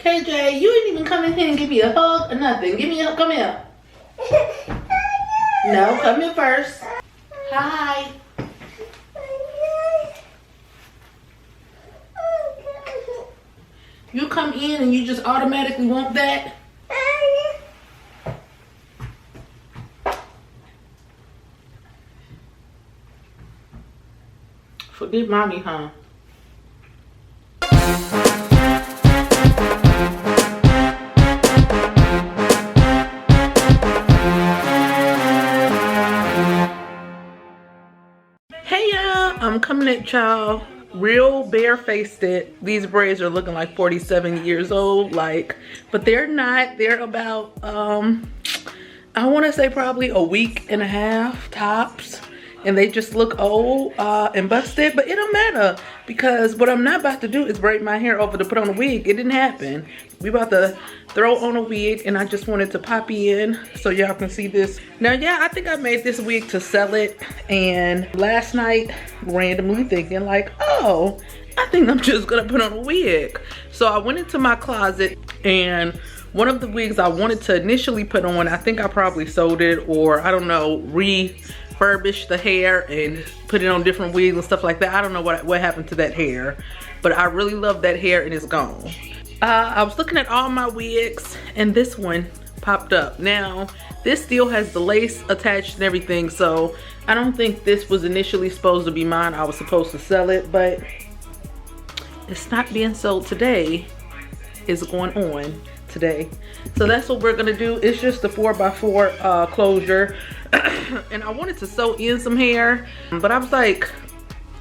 KJ, you didn't even come in here and give me a hug or nothing. Give me a hug. Come here. No, come in first. Hi. You come in and you just automatically want that? Forget mommy, huh? Hey y'all, I'm coming at y'all real barefaced. These braids are looking like 47 years old, like, but they're not. They're about I want to say probably a week and a half tops, and they just look old and busted. But it don't matter, because what I'm not about to do is braid my hair over to put on a wig. It didn't happen. We about to throw on a wig, and I just wanted to pop in so y'all can see this. Now, yeah, I think I made this wig to sell it, and last night randomly thinking like, oh, I think I'm just gonna put on a wig. So I went into my closet, and one of the wigs I wanted to initially put on, I think I probably sold it, or I don't know, refurbished the hair and put it on different wigs and stuff like that. I don't know what happened to that hair, but I really love that hair and it's gone. I was looking at all my wigs and this one popped up. Now, this still has the lace attached and everything, so I don't think this was initially supposed to be mine. I was supposed to sell it, but it's not being sold today. It's going on today. So that's what we're gonna do. It's just a 4x4 closure. And I wanted to sew in some hair, but I was like,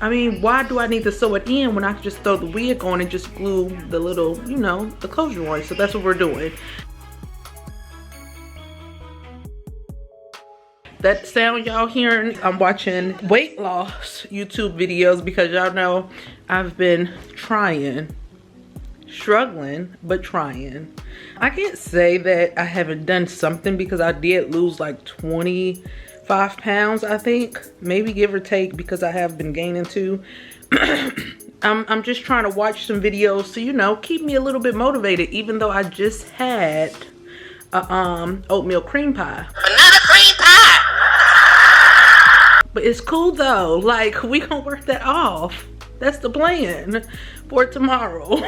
I mean, why do I need to sew it in when I can just throw the wig on and just glue the little, you know, the closure on? So that's what we're doing. That sound y'all hearing, I'm watching weight loss YouTube videos, because y'all know I've been struggling, but trying. I can't say that I haven't done something, because I did lose like 25 pounds, I think, maybe give or take, because I have been gaining too. I'm just trying to watch some videos to, you know, keep me a little bit motivated, even though I just had a oatmeal cream pie. Banana cream pie! But it's cool though, like, we gonna work that off. That's the plan for tomorrow.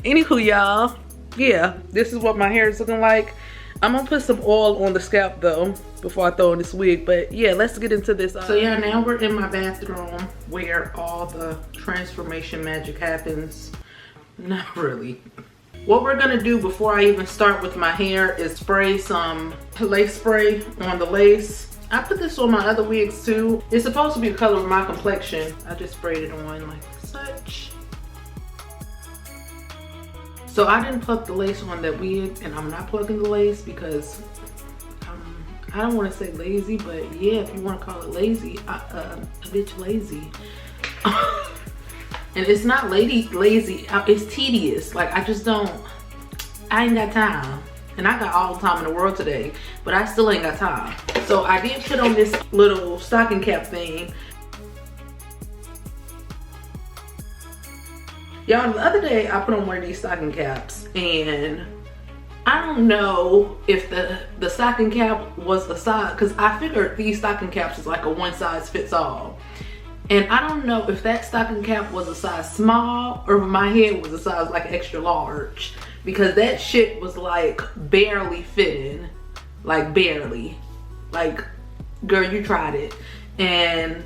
Anywho, y'all, yeah, this is what my hair is looking like. I'm gonna put some oil on the scalp though before I throw in this wig, but yeah, let's get into this. So yeah, now we're in my bathroom where all the transformation magic happens. Not really. What we're gonna do before I even start with my hair is spray some lace spray on the lace. I put this on my other wigs too. It's supposed to be the color of my complexion. I just sprayed it on like such. So I didn't plug the lace on that wig, and I'm not plugging the lace because I don't want to say lazy, but yeah, if you want to call it lazy, a bitch lazy. And it's not lazy, it's tedious. Like, I ain't got time. And I got all the time in the world today, but I still ain't got time. So I did put on this little stocking cap thing. Y'all, the other day I put on one of these stocking caps, and I don't know if the stocking cap was a size, because I figured these stocking caps is like a one size fits all. And I don't know if that stocking cap was a size small or if my head was a size like extra large, because that shit was like barely fitting, like barely. Like, girl, you tried it. And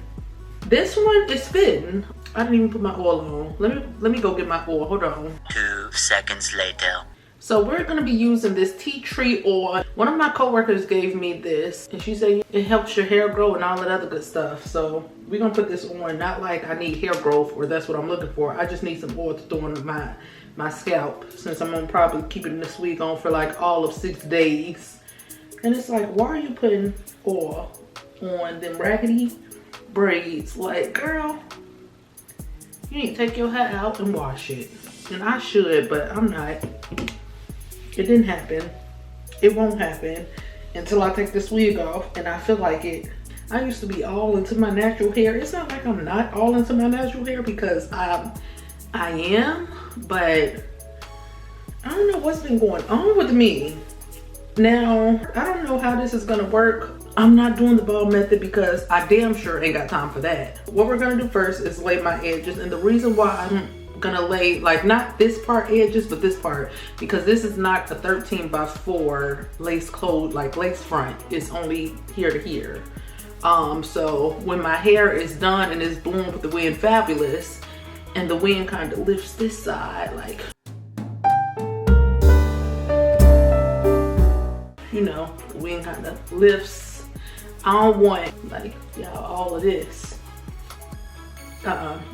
this one is fitting. I didn't even put my oil on. Let me go get my oil. Hold on. 2 seconds later. So we're gonna be using this tea tree oil. One of my coworkers gave me this, and she said it helps your hair grow and all that other good stuff. So we're gonna put this on. Not like I need hair growth or that's what I'm looking for. I just need some oil to throw on my scalp, since I'm gonna probably keeping this wig on for like all of 6 days. And it's like, why are you putting oil on them raggedy braids? Like, girl, you need to take your hair out and wash it. And I should, but I'm not. It didn't happen. It won't happen until I take this wig off and I feel like it. I used to be all into my natural hair. It's not like I'm not all into my natural hair, because I am, but I don't know what's been going on with me. Now, I don't know how this is gonna work. I'm not doing the ball method because I damn sure ain't got time for that. What we're gonna do first is lay my edges, and the reason why I'm gonna lay, like, not this part edges, but this part, because this is not a 13x4 lace closed, like lace front. It's only here to here. So when my hair is done and it's bloomed with the wind fabulous, and the wind kind of lifts this side, like, you know, the wind kind of lifts. I don't want, like, y'all, all of this.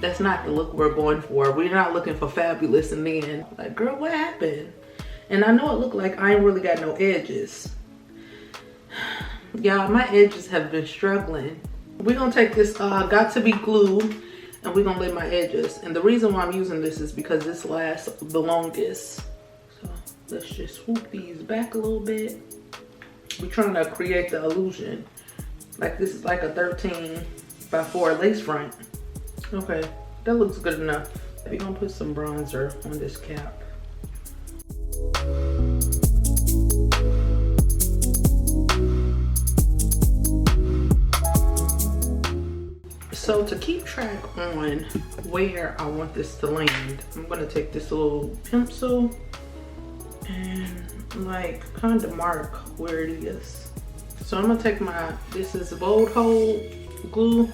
That's not the look we're going for. We're not looking for fabulous and then, like, girl, what happened? And I know it looked like I ain't really got no edges. Y'all, my edges have been struggling. We're gonna take this got to be glue, and we're gonna lay my edges. And the reason why I'm using this is because this lasts the longest. So let's just swoop these back a little bit. We're trying to create the illusion like this is like a 13x4 lace front. Okay, that looks good enough. We're gonna put some bronzer on this cap. So to keep track on where I want this to land, I'm gonna take this little pencil and like kind of mark where it is. So I'm gonna take this is bold hole glue.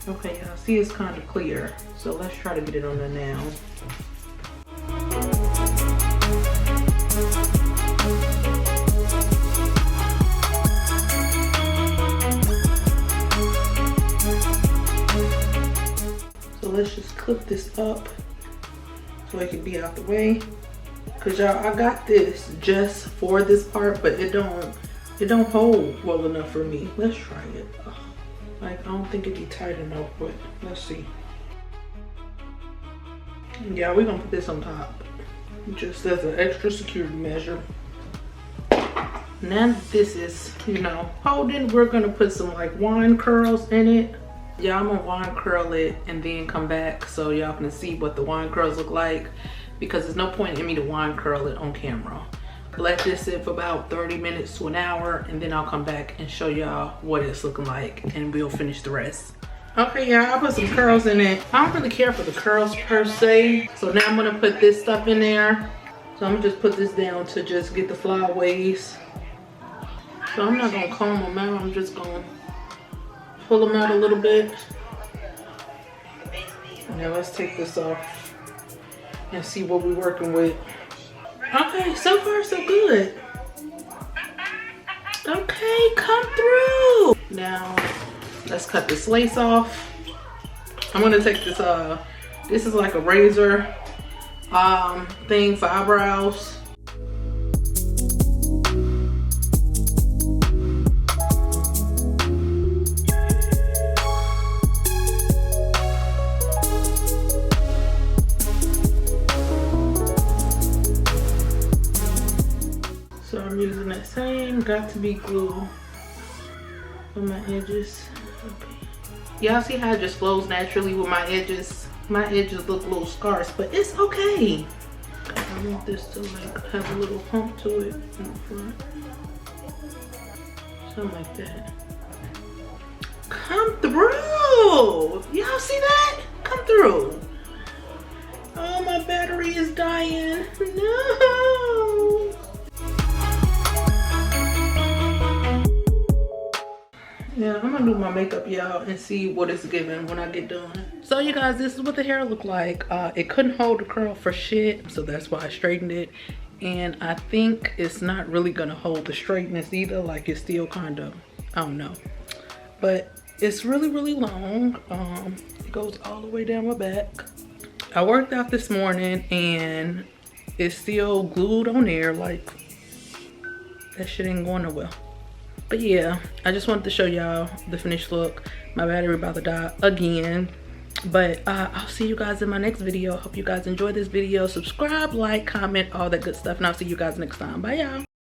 Okay, y'all see it's kind of clear. So let's try to get it on there now. So let's just clip this up so it can be out the way. Cause y'all, I got this just for this part, but it don't hold well enough for me. Let's try it. Like, I don't think it'd be tight enough, but let's see. Yeah, we're gonna put this on top just as an extra security measure. Now that this is, you know, holding, we're gonna put some like wine curls in it. Yeah, I'm gonna wine curl it and then come back so y'all can see what the wine curls look like, because there's no point in me to wine curl it on camera. Let this sit for about 30 minutes to an hour, and then I'll come back and show y'all what it's looking like, and we'll finish the rest. Okay, y'all, I put some curls in it. I don't really care for the curls per se. So now I'm gonna put this stuff in there. So I'm gonna just put this down to just get the flyaways. So I'm not gonna comb them out, I'm just gonna pull them out a little bit. Now let's take this off and see what we're working with. Okay, so far so good. Okay, come through. Now, let's cut this lace off. I'm gonna take this, this is like a razor thing for eyebrows. So I'm using that same got to be glue on my edges. Okay. Y'all see how it just flows naturally with my edges? My edges look a little scarce, but it's okay. I want this to like have a little hump to it in the front. Something like that. Come through! Y'all see that? Come through. Oh, my battery is dying. No! Yeah, I'm gonna do my makeup, y'all, and see what it's giving when I get done. So you guys, this is what the hair looked like. It couldn't hold the curl for shit, so that's why I straightened it. And I think it's not really gonna hold the straightness either. Like, it's still kind of, I don't know. But it's really, really long. It goes all the way down my back. I worked out this morning and it's still glued on there. Like, that shit ain't going nowhere. But yeah, I just wanted to show y'all the finished look. My battery about to die again. But I'll see you guys in my next video. Hope you guys enjoy this video. Subscribe, like, comment, all that good stuff, and I'll see you guys next time. Bye, y'all.